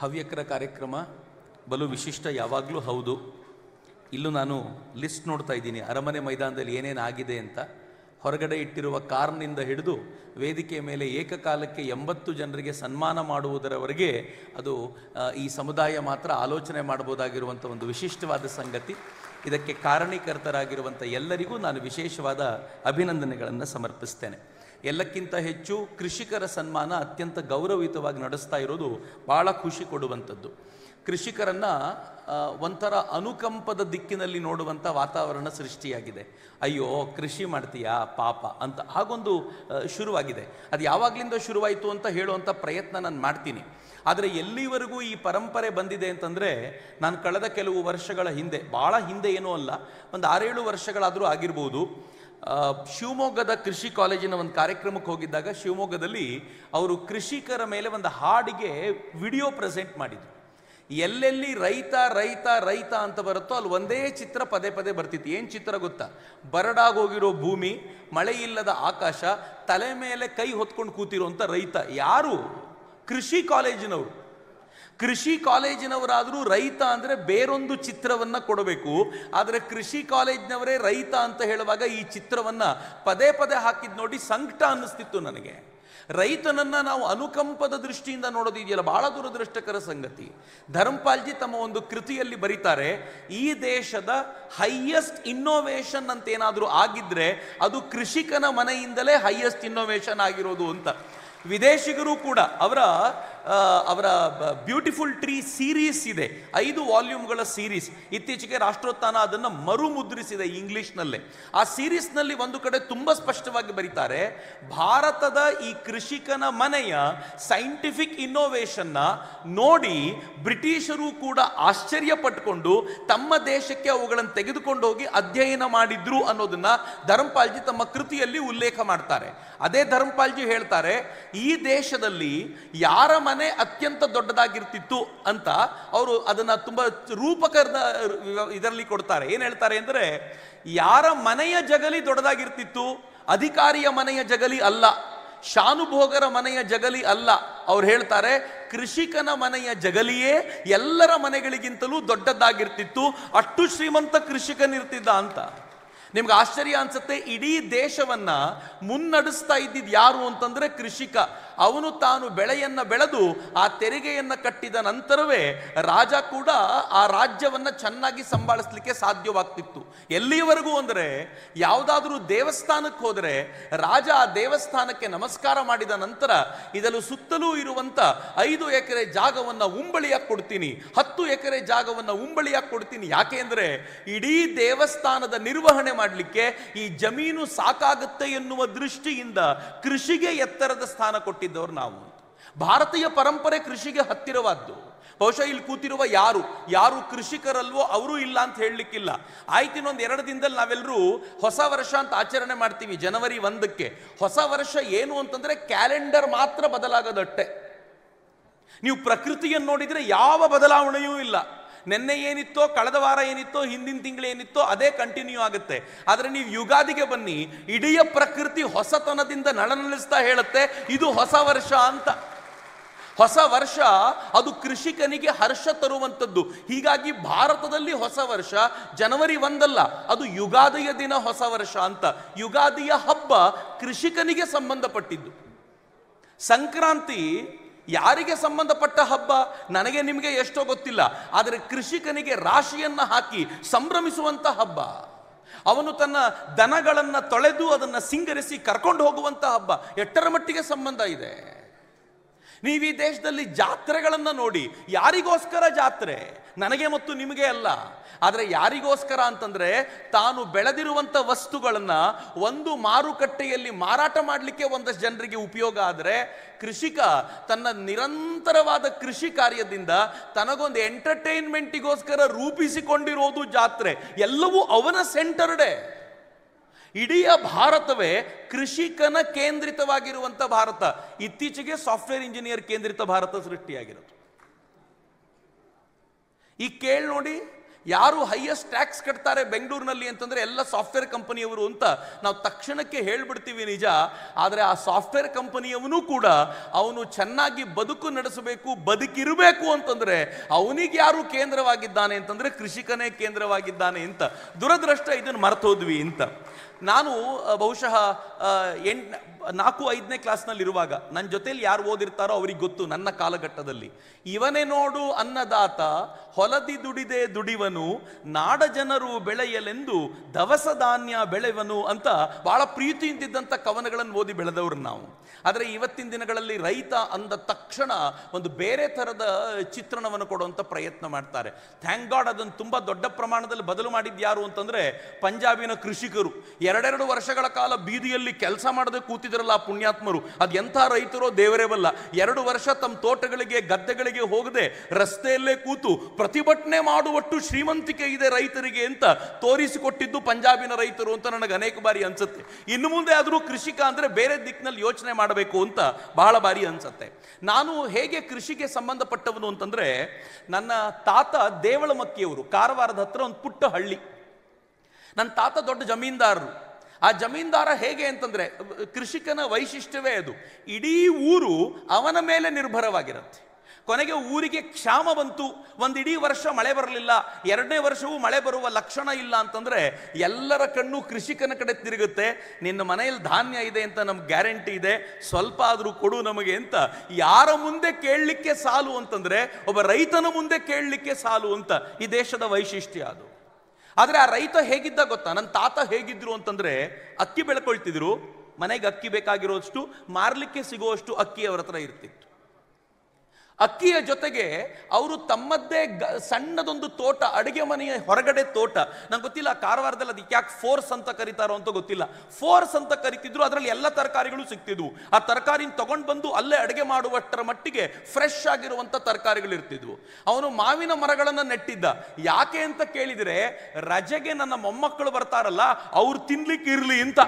ಹವ್ಯಕರ ಕಾರ್ಯಕ್ರಮ ಬಲು ವಿಶಿಷ್ಟ ಯಾವಾಗಲೂ ಹೌದು. ಇಲ್ಲೂ ನಾನು ಲಿಸ್ಟ್ ನೋಡ್ತಾ ಇದ್ದೀನಿ, ಅರಮನೆ ಮೈದಾನದಲ್ಲಿ ಏನೇನು ಆಗಿದೆ ಅಂತ. ಹೊರಗಡೆ ಇಟ್ಟಿರುವ ಕಾರ್ನಿಂದ ಹಿಡಿದು ವೇದಿಕೆಯ ಮೇಲೆ ಏಕಕಾಲಕ್ಕೆ 80 ಜನರಿಗೆ ಸನ್ಮಾನ ಮಾಡುವುದರವರೆಗೆ ಅದು ಈ ಸಮುದಾಯ ಮಾತ್ರ ಆಲೋಚನೆ ಮಾಡಬಹುದಾಗಿರುವಂಥ ಒಂದು ವಿಶಿಷ್ಟವಾದ ಸಂಗತಿ. ಇದಕ್ಕೆ ಕಾರಣೀಕರ್ತರಾಗಿರುವಂಥ ಎಲ್ಲರಿಗೂ ನಾನು ವಿಶೇಷವಾದ ಅಭಿನಂದನೆಗಳನ್ನು ಸಮರ್ಪಿಸ್ತೇನೆ. ಎಲ್ಲಕ್ಕಿಂತ ಹೆಚ್ಚು ಕೃಷಿಕರ ಸನ್ಮಾನ ಅತ್ಯಂತ ಗೌರವಯುತವಾಗಿ ನಡೆಸ್ತಾ ಇರೋದು ಭಾಳ ಖುಷಿ ಕೊಡುವಂಥದ್ದು. ಕೃಷಿಕರನ್ನು ಒಂಥರ ಅನುಕಂಪದ ದಿಕ್ಕಿನಲ್ಲಿ ನೋಡುವಂಥ ವಾತಾವರಣ ಸೃಷ್ಟಿಯಾಗಿದೆ. ಅಯ್ಯೋ ಕೃಷಿ ಮಾಡ್ತೀಯಾ ಪಾಪ ಅಂತ ಹಾಗೊಂದು ಶುರುವಾಗಿದೆ. ಅದು ಯಾವಾಗಲಿಂದ ಶುರುವಾಯಿತು ಅಂತ ಹೇಳುವಂಥ ಪ್ರಯತ್ನ ನಾನು ಮಾಡ್ತೀನಿ. ಆದರೆ ಎಲ್ಲಿವರೆಗೂ ಈ ಪರಂಪರೆ ಬಂದಿದೆ ಅಂತಂದರೆ, ನಾನು ಕಳೆದ ಕೆಲವು ವರ್ಷಗಳ ಹಿಂದೆ, ಭಾಳ ಹಿಂದೆ ಏನೂ ಅಲ್ಲ, ಒಂದು 6-7 ವರ್ಷಗಳಾದರೂ ಆಗಿರ್ಬೋದು, ಶಿವಮೊಗ್ಗದ ಕೃಷಿ ಕಾಲೇಜಿನ ಒಂದು ಕಾರ್ಯಕ್ರಮಕ್ಕೆ ಹೋಗಿದ್ದಾಗ ಶಿವಮೊಗ್ಗದಲ್ಲಿ ಅವರು ಕೃಷಿಕರ ಮೇಲೆ ಒಂದು ಹಾಡಿಗೆ ವಿಡಿಯೋ ಪ್ರೆಸೆಂಟ್ ಮಾಡಿದರು. ಎಲ್ಲೆಲ್ಲಿ ರೈತ ರೈತ ರೈತ ಅಂತ ಬರುತ್ತೋ ಅಲ್ಲಿ ಒಂದೇ ಚಿತ್ರ ಪದೇ ಪದೇ ಬರ್ತಿತ್ತು. ಏನು ಚಿತ್ರ ಗೊತ್ತಾ? ಬರಡಾಗೋಗಿರೋ ಭೂಮಿ, ಮಳೆ ಇಲ್ಲದ ಆಕಾಶ, ತಲೆ ಮೇಲೆ ಕೈ ಹೊತ್ಕೊಂಡು ಕೂತಿರೋಂಥ ರೈತ. ಯಾರು? ಕೃಷಿ ಕಾಲೇಜಿನವರು. ಕೃಷಿ ಕಾಲೇಜಿನವರಾದರೂ ರೈತ ಅಂದರೆ ಬೇರೊಂದು ಚಿತ್ರವನ್ನು ಕೊಡಬೇಕು. ಆದರೆ ಕೃಷಿ ಕಾಲೇಜಿನವರೇ ರೈತ ಅಂತ ಹೇಳುವಾಗ ಈ ಚಿತ್ರವನ್ನು ಪದೇ ಪದೇ ಹಾಕಿದ್ದು ನೋಡಿ ಸಂಕಟ ಅನ್ನಿಸ್ತಿತ್ತು ನನಗೆ. ರೈತನನ್ನು ನಾವು ಅನುಕಂಪದ ದೃಷ್ಟಿಯಿಂದ ನೋಡೋದಿದೆಯಲ್ಲ, ಬಹಳ ದುರದೃಷ್ಟಕರ ಸಂಗತಿ. ಧರ್ಮಪಾಲ್ಜಿ ತಮ್ಮ ಒಂದು ಕೃತಿಯಲ್ಲಿ ಬರೀತಾರೆ, ಈ ದೇಶದ ಹೈಯೆಸ್ಟ್ ಇನ್ನೋವೇಷನ್ ಅಂತ ಏನಾದರೂ ಆಗಿದ್ರೆ ಅದು ಕೃಷಿಕನ ಮನೆಯಿಂದಲೇ ಹೈಯೆಸ್ಟ್ ಇನ್ನೋವೇಷನ್ ಆಗಿರೋದು ಅಂತ. ವಿದೇಶಿಗರು ಕೂಡ ಅವರ ಬ್ಯೂಟಿಫುಲ್ ಟ್ರೀ ಸೀರೀಸ್ ಇದೆ, 5 ವಾಲ್ಯೂಮ್ಗಳ ಸೀರೀಸ್. ಇತ್ತೀಚೆಗೆ ರಾಷ್ಟ್ರೋತ್ಥಾನ ಅದನ್ನು ಮರುಮುದ್ರಿಸಿದೆ ಇಂಗ್ಲಿಷ್ನಲ್ಲೇ. ಆ ಸೀರೀಸ್ನಲ್ಲಿ ಒಂದು ಕಡೆ ತುಂಬ ಸ್ಪಷ್ಟವಾಗಿ ಬರೀತಾರೆ, ಭಾರತದ ಈ ಕೃಷಿಕನ ಮನೆಯ ಸೈಂಟಿಫಿಕ್ ಇನ್ನೋವೇಷನ್ನ ನೋಡಿ ಬ್ರಿಟಿಷರು ಕೂಡ ಆಶ್ಚರ್ಯಪಟ್ಟುಕೊಂಡು ತಮ್ಮ ದೇಶಕ್ಕೆ ಅವುಗಳನ್ನು ತೆಗೆದುಕೊಂಡು ಹೋಗಿ ಅಧ್ಯಯನ ಮಾಡಿದ್ರು ಅನ್ನೋದನ್ನ ಧರ್ಮಪಾಲ್ಜಿ ತಮ್ಮ ಕೃತಿಯಲ್ಲಿ ಉಲ್ಲೇಖ ಮಾಡ್ತಾರೆ. ಅದೇ ಧರ್ಮಪಾಲ್ಜಿ ಹೇಳ್ತಾರೆ, ಈ ದೇಶದಲ್ಲಿ ಯಾರ ಮನೆ ಅತ್ಯಂತ ದೊಡ್ಡದಾಗಿರ್ತಿತ್ತು ಅಂತ ಅವರು ಅದನ್ನ ತುಂಬಾ ರೂಪಕದ ಇದರಲ್ಲಿ ಕೊಡ್ತಾರೆ. ಏನ್ ಹೇಳ್ತಾರೆ ಅಂದ್ರೆ, ಯಾರ ಮನೆಯ ಜಗಲಿ ದೊಡ್ಡದಾಗಿರ್ತಿತ್ತು, ಅಧಿಕಾರಿಯ ಮನೆಯ ಜಗಲಿ ಅಲ್ಲ, ಶಾನುಭೋಗರ ಮನೆಯ ಜಗಲಿ ಅಲ್ಲ. ಅವ್ರು ಹೇಳ್ತಾರೆ, ಕೃಷಿಕನ ಮನೆಯ ಜಗಲಿಯೇ ಎಲ್ಲರ ಮನೆಗಳಿಗಿಂತಲೂ ದೊಡ್ಡದಾಗಿರ್ತಿತ್ತು, ಅಷ್ಟು ಶ್ರೀಮಂತ ಕೃಷಿಕನಿರ್ತಿದ್ದ ಅಂತ. ನಿಮ್ಗೆ ಆಶ್ಚರ್ಯ ಅನ್ಸುತ್ತೆ, ಇಡೀ ದೇಶವನ್ನ ಮುನ್ನಡೆಸ್ತಾ ಇದ್ದಿದ್ದು ಯಾರು ಅಂತಂದ್ರೆ ಕೃಷಿಕ. ಅವನು ತಾನು ಬೆಳೆಯನ್ನ ಬೆಳೆದು ಆ ತೆರಿಗೆಯನ್ನ ಕಟ್ಟಿದ ನಂತರವೇ ರಾಜ ಕೂಡ ಆ ರಾಜ್ಯವನ್ನ ಚೆನ್ನಾಗಿ ಸಂಭಾಳಿಸ್ಲಿಕ್ಕೆ ಸಾಧ್ಯವಾಗ್ತಿತ್ತು. ಎಲ್ಲಿವರೆಗೂ ಅಂದ್ರೆ, ಯಾವುದಾದ್ರೂ ದೇವಸ್ಥಾನಕ್ಕೆ ಹೋದರೆ ರಾಜ ಆ ದೇವಸ್ಥಾನಕ್ಕೆ ನಮಸ್ಕಾರ ಮಾಡಿದ ನಂತರ ಇದನ್ನು ಸುತ್ತಲೂ ಇರುವಂತ 5 ಎಕರೆ ಜಾಗವನ್ನ ಉಂಬಳಿಯಾಗಿ ಕೊಡ್ತೀನಿ, 10 ಎಕರೆ ಜಾಗವನ್ನ ಉಂಬಳಿಯಾಗಿ ಕೊಡ್ತೀನಿ. ಯಾಕೆ ಅಂದ್ರೆ ಇಡೀ ದೇವಸ್ಥಾನದ ನಿರ್ವಹಣೆ ಮಾಡಲಿಕ್ಕೆ ಈ ಜಮೀನು ಸಾಕಾಗುತ್ತೆ ಎನ್ನುವ ದೃಷ್ಟಿಯಿಂದ ಕೃಷಿಗೆ ಎತ್ತರದ ಸ್ಥಾನ ಕೊಟ್ಟಿದ್ದವರು ನಾವು. ಭಾರತೀಯ ಪರಂಪರೆ ಕೃಷಿಗೆ ಹತ್ತಿರವಾದ್ದು. ಬಹುಶಃ ಇಲ್ಲಿ ಕೂತಿರುವ ಯಾರು ಕೃಷಿಕರಲ್ವೋ ಅವರು ಇಲ್ಲ ಅಂತ ಹೇಳಲಿಕ್ಕಿಲ್ಲ. ಆಯ್ತು, ಇನ್ನೊಂದು 2 ದಿನದಲ್ಲಿ ನಾವೆಲ್ಲರೂ ಹೊಸ ವರ್ಷ ಅಂತ ಆಚರಣೆ ಮಾಡ್ತೀವಿ, ಜನವರಿ 1ಕ್ಕೆ. ಹೊಸ ವರ್ಷ ಏನು ಅಂತಂದ್ರೆ ಕ್ಯಾಲೆಂಡರ್ ಮಾತ್ರ ಬದಲಾಗದಟ್ಟೆ. ನೀವು ಪ್ರಕೃತಿಯನ್ನು ನೋಡಿದ್ರೆ ಯಾವ ಬದಲಾವಣೆಯೂ ಇಲ್ಲ. ನಿನ್ನೆ ಏನಿತ್ತೋ, ಕಳೆದ ವಾರ ಏನಿತ್ತೋ, ಹಿಂದಿನ ತಿಂಗಳು ಏನಿತ್ತೋ ಅದೇ ಕಂಟಿನ್ಯೂ ಆಗುತ್ತೆ. ಆದರೆ ನೀವು ಯುಗಾದಿಗೆ ಬನ್ನಿ, ಇಡೀ ಪ್ರಕೃತಿ ಹೊಸತನದಿಂದ ನಳನಳಿಸ್ತಾ ಹೇಳುತ್ತೆ ಇದು ಹೊಸ ವರ್ಷ ಅಂತ. ಹೊಸ ವರ್ಷ ಅದು ಕೃಷಿಕನಿಗೆ ಹರ್ಷ ತರುವಂಥದ್ದು. ಹೀಗಾಗಿ ಭಾರತದಲ್ಲಿ ಹೊಸ ವರ್ಷ ಜನವರಿ 1 ಅಲ್ಲ, ಅದು ಯುಗಾದಿಯ ದಿನ ಹೊಸ ವರ್ಷ ಅಂತ. ಯುಗಾದಿಯ ಹಬ್ಬ ಕೃಷಿಕನಿಗೆ ಸಂಬಂಧಪಟ್ಟಿದ್ದು. ಸಂಕ್ರಾಂತಿ ಯಾರಿಗೆ ಸಂಬಂಧಪಟ್ಟ ಹಬ್ಬ ನನಗೆ ನಿಮಗೆ ಎಷ್ಟೋ ಗೊತ್ತಿಲ್ಲ, ಆದರೆ ಕೃಷಿಕನಿಗೆ ರಾಶಿಯನ್ನ ಹಾಕಿ ಸಂಭ್ರಮಿಸುವಂತ ಹಬ್ಬ. ಅವನು ತನ್ನ ದನಗಳನ್ನ ತೊಳೆದು ಅದನ್ನ ಸಿಂಗರಿಸಿ ಕರ್ಕೊಂಡು ಹೋಗುವಂತ ಹಬ್ಬ. ಎಷ್ಟರ ಮಟ್ಟಿಗೆ ಸಂಬಂಧ ಇದೆ? ನೀವು ಈ ದೇಶದಲ್ಲಿ ಜಾತ್ರೆಗಳನ್ನ ನೋಡಿ, ಯಾರಿಗೋಸ್ಕರ ಜಾತ್ರೆ? ನನಗೆ ಮತ್ತು ನಿಮಗೆ ಅಲ್ಲ. ಆದರೆ ಯಾರಿಗೋಸ್ಕರ ಅಂತಂದ್ರೆ, ತಾನು ಬೆಳೆದಿರುವಂಥ ವಸ್ತುಗಳನ್ನ ಒಂದು ಮಾರುಕಟ್ಟೆಯಲ್ಲಿ ಮಾರಾಟ ಮಾಡಲಿಕ್ಕೆ ಒಂದಷ್ಟು ಜನರಿಗೆ ಉಪಯೋಗ ಆದರೆ, ಕೃಷಿಕ ತನ್ನ ನಿರಂತರವಾದ ಕೃಷಿ ಕಾರ್ಯದಿಂದ ತನಗೊಂದು ಎಂಟರ್ಟೈನ್ಮೆಂಟಿಗೋಸ್ಕರ ರೂಪಿಸಿಕೊಂಡಿರೋದು ಜಾತ್ರೆ. ಎಲ್ಲವೂ ಅವನ ಸೆಂಟರ್ಡೇ. ಇಡೀ ಭಾರತವೇ ಕೃಷಿಕನ ಕೇಂದ್ರಿತವಾಗಿರುವಂಥ ಭಾರತ. ಇತ್ತೀಚೆಗೆ ಸಾಫ್ಟ್ವೇರ್ ಇಂಜಿನಿಯರ್ ಕೇಂದ್ರಿತ ಭಾರತ ಸೃಷ್ಟಿಯಾಗಿರೋದು. ಈಗ ಕೇಳಿ ನೋಡಿ, ಯಾರು ಹೈಯೆಸ್ಟ್ ಟ್ಯಾಕ್ಸ್ ಕಟ್ತಾರೆ ಬೆಂಗಳೂರಿನಲ್ಲಿ ಅಂತಂದರೆ ಎಲ್ಲ ಸಾಫ್ಟ್ವೇರ್ ಕಂಪನಿಯವರು ಅಂತ ನಾವು ತಕ್ಷಣಕ್ಕೆ ಹೇಳ್ಬಿಡ್ತೀವಿ ನಿಜ. ಆದರೆ ಆ ಸಾಫ್ಟ್ವೇರ್ ಕಂಪನಿಯವನು ಕೂಡ ಅವನು ಚೆನ್ನಾಗಿ ಬದುಕು ನಡೆಸಬೇಕು, ಬದುಕಿರಬೇಕು ಅಂತಂದರೆ ಅವನಿಗೆ ಯಾರು ಕೇಂದ್ರವಾಗಿದ್ದಾನೆ ಅಂತಂದರೆ ಕೃಷಿಕನೇ ಕೇಂದ್ರವಾಗಿದ್ದಾನೆ ಅಂತ. ದುರದೃಷ್ಟ ಇದನ್ನು ಮರ್ತೋದ್ವಿ ಅಂತ. ನಾನು ಬಹುಶಃ 4-5ನೇ ಕ್ಲಾಸ್ನಲ್ಲಿರುವಾಗ ನನ್ನ ಜೊತೆಯಲ್ಲಿ ಯಾರು ಓದಿರ್ತಾರೋ ಅವ್ರಿಗೆ ಗೊತ್ತು, ನನ್ನ ಕಾಲಘಟ್ಟದಲ್ಲಿ ಇವನೇ ನೋಡು ಅನ್ನದಾತ ಹೊಲದಿ ದುಡಿದೆ ದುಡಿವನು ನಾಡ ಜನರು ಬೆಳೆಯಲೆಂದು ದವಸ ಧಾನ್ಯ ಬೆಳೆವನು ಅಂತ ಬಹಳ ಪ್ರೀತಿಯಿಂದಿದ್ದಂಥ ಕವನಗಳನ್ನು ಓದಿ ಬೆಳೆದವರು ನಾವು. ಆದರೆ ಇವತ್ತಿನ ದಿನಗಳಲ್ಲಿ ರೈತ ಅಂದ ತಕ್ಷಣ ಒಂದು ಬೇರೆ ಥರದ ಚಿತ್ರಣವನ್ನು ಕೊಡುವಂಥ ಪ್ರಯತ್ನ ಮಾಡ್ತಾರೆ. ಥ್ಯಾಂಕ್ ಗಾಡ್ ಅದನ್ನು ತುಂಬ ದೊಡ್ಡ ಪ್ರಮಾಣದಲ್ಲಿ ಬದಲು ಮಾಡಿದ್ಯಾರು ಅಂತಂದರೆ ಪಂಜಾಬಿನ ಕೃಷಿಕರು. 2 ವರ್ಷಗಳ ಕಾಲ ಬೀದಿಯಲ್ಲಿ ಕೆಲಸ ಮಾಡದೆ ಕೂತಿದ್ರಲ್ಲ ಆ ಪುಣ್ಯಾತ್ಮರು, ಅದು ಎಂಥ ರೈತರೋ ದೇವರೇ ಬಲ್ಲ. 2 ವರ್ಷ ತಮ್ಮ ತೋಟಗಳಿಗೆ ಗದ್ದೆಗಳಿಗೆ ಹೋಗದೆ ರಸ್ತೆಯಲ್ಲೇ ಕೂತು ಪ್ರತಿಭಟನೆ ಮಾಡುವಷ್ಟು ಶ್ರೀಮಂತಿಕೆ ಇದೆ ರೈತರಿಗೆ ಅಂತ ತೋರಿಸಿಕೊಟ್ಟಿದ್ದು ಪಂಜಾಬಿನ ರೈತರು ಅಂತ ನನಗೆ ಅನೇಕ ಬಾರಿ ಅನ್ಸುತ್ತೆ. ಇನ್ನು ಮುಂದೆ ಆದರೂ ಕೃಷಿಕ ಅಂದರೆ ಬೇರೆ ದಿಕ್ಕಿನಲ್ಲಿ ಯೋಚನೆ ಮಾಡಬೇಕು ಅಂತ ಬಹಳ ಬಾರಿ ಅನ್ಸುತ್ತೆ. ನಾನು ಹೇಗೆ ಕೃಷಿಗೆ ಸಂಬಂಧಪಟ್ಟವನು ಅಂತಂದ್ರೆ, ನನ್ನ ತಾತ ದೇವಳಮಕ್ಕಿಯವರು, ಕಾರವಾರದ ಹತ್ರ ಒಂದು ಪುಟ್ಟ ಹಳ್ಳಿ. ನನ್ನ ತಾತ ದೊಡ್ಡ ಜಮೀನ್ದಾರರು. ಆ ಜಮೀನ್ದಾರ ಹೇಗೆ ಅಂತಂದ್ರೆ, ಕೃಷಿಕನ ವೈಶಿಷ್ಟ್ಯವೇ ಅದು, ಇಡೀ ಊರು ಅವನ ಮೇಲೆ ನಿರ್ಭರವಾಗಿರುತ್ತೆ. ಕೊನೆಗೆ ಊರಿಗೆ ಕ್ಷಾಮ ಬಂತು, ಒಂದಿಡೀ ವರ್ಷ ಮಳೆ ಬರಲಿಲ್ಲ, 2ನೇ ವರ್ಷವೂ ಮಳೆ ಬರುವ ಲಕ್ಷಣ ಇಲ್ಲ ಅಂತಂದ್ರೆ ಎಲ್ಲರ ಕಣ್ಣು ಕೃಷಿಕನ ಕಡೆ ತಿರುಗುತ್ತೆ. ನಿನ್ನ ಮನೆಯಲ್ಲಿ ಧಾನ್ಯ ಇದೆ ಅಂತ ನಮ್ಗೆ ಗ್ಯಾರಂಟಿ ಇದೆ, ಸ್ವಲ್ಪ ಆದರೂ ಕೊಡು ನಮಗೆ ಅಂತ ಯಾರ ಮುಂದೆ ಕೇಳಲಿಕ್ಕೆ ಸಾಲು ಅಂತಂದ್ರೆ ಒಬ್ಬ ರೈತನ ಮುಂದೆ ಕೇಳಲಿಕ್ಕೆ ಸಾಲು ಅಂತ ಈ ದೇಶದ ವೈಶಿಷ್ಟ್ಯ ಅದು. ಆದರೆ ಆ ರೈತ ಹೇಗಿದ್ದ ಗೊತ್ತಾ? ನನ್ನ ತಾತ ಹೇಗಿದ್ರು ಅಂತಂದ್ರೆ, ಅಕ್ಕಿ ಬೆಳ್ಕೊಳ್ತಿದ್ರು, ಮನೆಗೆ ಅಕ್ಕಿ ಬೇಕಾಗಿರೋಷ್ಟು ಮಾರ್ಲಿಕ್ಕೆ ಸಿಗುವಷ್ಟು ಅಕ್ಕಿ ಅವರ ಹತ್ರ ಇರ್ತಿತ್ತು. ಅಕ್ಕಿಯ ಜೊತೆಗೆ ಅವರು ತಮ್ಮದ್ದೇ ಸಣ್ಣದೊಂದು ತೋಟ, ಅಡುಗೆ ಮನೆಯ ಹೊರಗಡೆ ತೋಟ, ನಂಗೆ ಗೊತ್ತಿಲ್ಲ ಕಾರವಾರದಲ್ಲಿ ಅದಕ್ಕೆ ಯಾಕೆ ಫೋರ್ಸ್ ಅಂತ ಕರೀತಾರೋ ಅಂತ ಗೊತ್ತಿಲ್ಲ, ಫೋರ್ಸ್ ಅಂತ ಕರಿತಿದ್ರು. ಅದರಲ್ಲಿ ಎಲ್ಲ ತರಕಾರಿಗಳು ಸಿಗ್ತಿದ್ವು. ಆ ತರಕಾರಿನ ತಗೊಂಡು ಬಂದು ಅಲ್ಲೇ ಅಡುಗೆ ಮಾಡುವಷ್ಟರ ಮಟ್ಟಿಗೆ ಫ್ರೆಶ್ ಆಗಿರುವಂಥ ತರಕಾರಿಗಳು ಇರ್ತಿದ್ವು. ಅವನು ಮಾವಿನ ಮರಗಳನ್ನು ನೆಟ್ಟಿದ್ದ. ಯಾಕೆ ಅಂತ ಕೇಳಿದರೆ, ರಜೆಗೆ ನನ್ನ ಮೊಮ್ಮಕ್ಕಳು ಬರ್ತಾರಲ್ಲ ಅವ್ರು ತಿನ್ಲಿಕ್ಕೆ ಇರಲಿ ಅಂತ.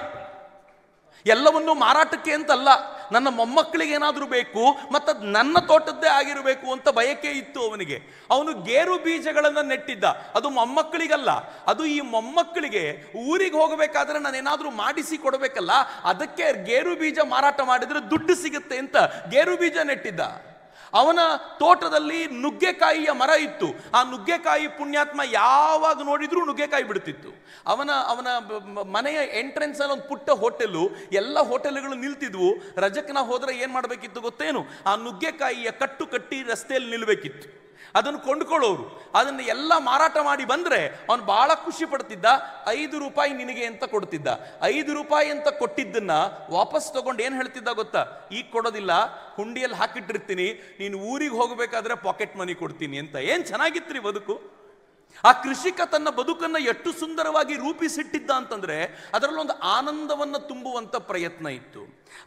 ಎಲ್ಲವನ್ನೂ ಮಾರಾಟಕ್ಕೆ ಅಂತಲ್ಲ, ನನ್ನ ಮೊಮ್ಮಕ್ಕಳಿಗೆ ಏನಾದರೂ ಬೇಕು ಮತ್ತು ನನ್ನ ತೋಟದ್ದೇ ಆಗಿರಬೇಕು ಅಂತ ಬಯಕೆ ಇತ್ತು ಅವನಿಗೆ. ಅವನು ಗೇರು ಬೀಜಗಳನ್ನು ನೆಟ್ಟಿದ್ದ. ಅದು ಮೊಮ್ಮಕ್ಕಳಿಗಲ್ಲ, ಅದು ಈ ಮೊಮ್ಮಕ್ಕಳಿಗೆ ಊರಿಗೆ ಹೋಗಬೇಕಾದ್ರೆ ನಾನು ಏನಾದರೂ ಮಾಡಿಸಿ ಕೊಡಬೇಕಲ್ಲ, ಅದಕ್ಕೆ ಗೇರು ಬೀಜ ಮಾರಾಟ ಮಾಡಿದರೆ ದುಡ್ಡು ಸಿಗುತ್ತೆ ಅಂತ ಗೇರು ಬೀಜ ನೆಟ್ಟಿದ್ದ. ಅವನ ತೋಟದಲ್ಲಿ ನುಗ್ಗೆಕಾಯಿಯ ಮರ ಇತ್ತು. ಆ ನುಗ್ಗೆಕಾಯಿ ಪುಣ್ಯಾತ್ಮ ಯಾವಾಗ ನೋಡಿದ್ರೂ ನುಗ್ಗೆಕಾಯಿ ಬಿಡ್ತಿತ್ತು. ಅವನ ಮನೆಯ ಎಂಟ್ರೆನ್ಸ್ ಅಲ್ಲಿ ಒಂದು ಪುಟ್ಟ ಹೋಟೆಲು, ಎಲ್ಲ ಹೋಟೆಲ್ಗಳು ನಿಲ್ತಿದ್ವು. ರಜಕ್ಕೆ ನಾವು ಹೋದ್ರೆ ಏನ್ ಮಾಡಬೇಕಿತ್ತು ಗೊತ್ತೇನು? ಆ ನುಗ್ಗೆಕಾಯಿಯ ಕಟ್ಟು ಕಟ್ಟಿ ರಸ್ತೆಯಲ್ಲಿ ನಿಲ್ಬೇಕಿತ್ತು. ಅದನ್ನು ಕೊಂಡ್ಕೊಳ್ಳೋರು ಅದನ್ನು ಎಲ್ಲ ಮಾರಾಟ ಮಾಡಿ ಬಂದರೆ ಅವನು ಬಹಳ ಖುಷಿ ಪಡ್ತಿದ್ದ. 5 ರೂಪಾಯಿ ನಿನಗೆ ಅಂತ ಕೊಡ್ತಿದ್ದ. 5 ರೂಪಾಯಿ ಅಂತ ಕೊಟ್ಟಿದ್ದನ್ನ ವಾಪಸ್ ತಗೊಂಡು ಏನು ಹೇಳ್ತಿದ್ದ ಗೊತ್ತಾ? ಈಗ ಕೊಡೋದಿಲ್ಲ, ಹುಂಡಿಯಲ್ಲಿ ಹಾಕಿಟ್ಟಿರ್ತೀನಿ, ನೀನು ಊರಿಗೆ ಹೋಗಬೇಕಾದ್ರೆ ಪಾಕೆಟ್ ಮನಿ ಕೊಡ್ತೀನಿ ಅಂತ. ಏನು ಚೆನ್ನಾಗಿತ್ತು ಬದುಕು. ಆ ಕೃಷಿಕ ತನ್ನ ಬದುಕನ್ನು ಎಷ್ಟು ಸುಂದರವಾಗಿ ರೂಪಿಸಿಟ್ಟಿದ್ದ ಅಂತಂದ್ರೆ ಅದರಲ್ಲೊಂದು ಆನಂದವನ್ನು ತುಂಬುವಂಥ ಪ್ರಯತ್ನ ಇತ್ತು.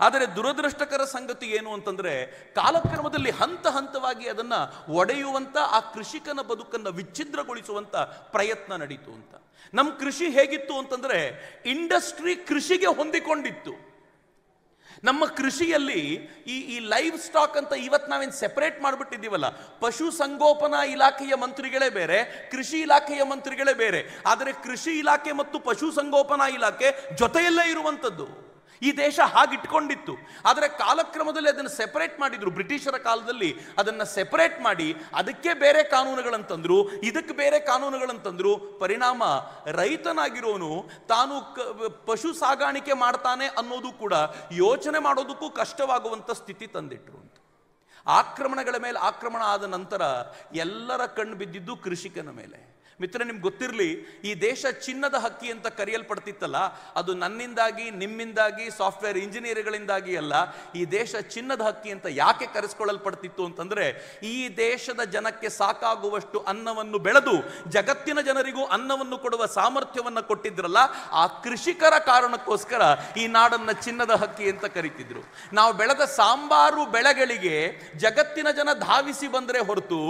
ಆದರೆ ದುರದೃಷ್ಟಕರ ಸಂಗತಿ ಏನು ಅಂತಂದ್ರೆ, ಕಾಲಕ್ರಮದಲ್ಲಿ ಹಂತ ಹಂತವಾಗಿ ಅದನ್ನು ಒಡೆಯುವಂಥ, ಆ ಕೃಷಿಕನ ಬದುಕನ್ನು ವಿಚ್ಛಿದ್ರಗೊಳಿಸುವಂಥ ಪ್ರಯತ್ನ ನಡೀತು ಅಂತ. ನಮ್ಮ ಕೃಷಿ ಹೇಗಿತ್ತು ಅಂತಂದ್ರೆ, ಇಂಡಸ್ಟ್ರಿ ಕೃಷಿಗೆ ಹೊಂದಿಕೊಂಡಿತ್ತು. ನಮ್ಮ ಕೃಷಿಯಲ್ಲಿ ಈ ಲೈವ್ ಸ್ಟಾಕ್ ಅಂತ ಇವತ್ತು ನಾವೇನು ಸೆಪರೇಟ್ ಮಾಡಿಬಿಟ್ಟಿದ್ದೀವಲ್ಲ, ಪಶು ಸಂಗೋಪನಾ ಇಲಾಖೆಯ ಮಂತ್ರಿಗಳೇ ಬೇರೆ, ಕೃಷಿ ಇಲಾಖೆಯ ಮಂತ್ರಿಗಳೇ ಬೇರೆ. ಆದರೆ ಕೃಷಿ ಇಲಾಖೆ ಮತ್ತು ಪಶು ಸಂಗೋಪನಾ ಇಲಾಖೆ ಜೊತೆಯಲ್ಲೇ ಇರುವಂಥದ್ದು. ಈ ದೇಶ ಹಾಗಿಟ್ಕೊಂಡಿತ್ತು. ಆದರೆ ಕಾಲಕ್ರಮದಲ್ಲಿ ಅದನ್ನು ಸೆಪರೇಟ್ ಮಾಡಿದ್ರು. ಬ್ರಿಟಿಷರ ಕಾಲದಲ್ಲಿ ಅದನ್ನು ಸೆಪರೇಟ್ ಮಾಡಿ ಅದಕ್ಕೆ ಬೇರೆ ಕಾನೂನುಗಳಂತಂದ್ರು, ಇದಕ್ಕೆ ಬೇರೆ ಕಾನೂನುಗಳಂತಂದ್ರು. ಪರಿಣಾಮ ರೈತನಾಗಿರೋನು ತಾನು ಪಶು ಸಾಗಾಣಿಕೆ ಮಾಡ್ತಾನೆ ಅನ್ನೋದು ಕೂಡ ಯೋಚನೆ ಮಾಡೋದಕ್ಕೂ ಕಷ್ಟವಾಗುವಂಥ ಸ್ಥಿತಿ ತಂದಿಟ್ರು ಅಂತ. ಆಕ್ರಮಣಗಳ ಮೇಲೆ ಆಕ್ರಮಣ ಆದ ನಂತರ ಎಲ್ಲರ ಕಣ್ಣು ಬಿದ್ದಿದ್ದು ಕೃಷಿಕನ ಮೇಲೆ. ಮಿತ್ರ, ನಿಮ್ಗೆ ಗೊತ್ತಿರಲಿ, ಈ ದೇಶ ಚಿನ್ನದ ಹಕ್ಕಿ ಅಂತ ಕರೆಯಲ್ಪಡ್ತಿತ್ತಲ್ಲ, ಅದು ನನ್ನಿಂದಾಗಿ, ನಿಮ್ಮಿಂದಾಗಿ, ಸಾಫ್ಟ್ವೇರ್ ಇಂಜಿನಿಯರ್ಗಳಿಂದಾಗಿ ಅಲ್ಲ. ಈ ದೇಶ ಚಿನ್ನದ ಹಕ್ಕಿ ಅಂತ ಯಾಕೆ ಕರೆಸ್ಕೊಳ್ಳಲ್ಪಡ್ತಿತ್ತು ಅಂತಂದ್ರೆ, ಈ ದೇಶದ ಜನಕ್ಕೆ ಸಾಕಾಗುವಷ್ಟು ಅನ್ನವನ್ನು ಬೆಳೆದು ಜಗತ್ತಿನ ಜನರಿಗೂ ಅನ್ನವನ್ನು ಕೊಡುವ ಸಾಮರ್ಥ್ಯವನ್ನು ಕೊಟ್ಟಿದ್ರಲ್ಲ, ಆ ಕೃಷಿಕರ ಕಾರಣಕ್ಕೋಸ್ಕರ ಈ ನಾಡನ್ನ ಚಿನ್ನದ ಹಕ್ಕಿ ಅಂತ ಕರೀತಿದ್ರು. ನಾವು ಬೆಳೆದ ಸಾಂಬಾರು ಬೆಳೆಗಳಿಗೆ ಜಗತ್ತಿನ ಜನ ಧಾವಿಸಿ ಬಂದರೆ ಹೊರತು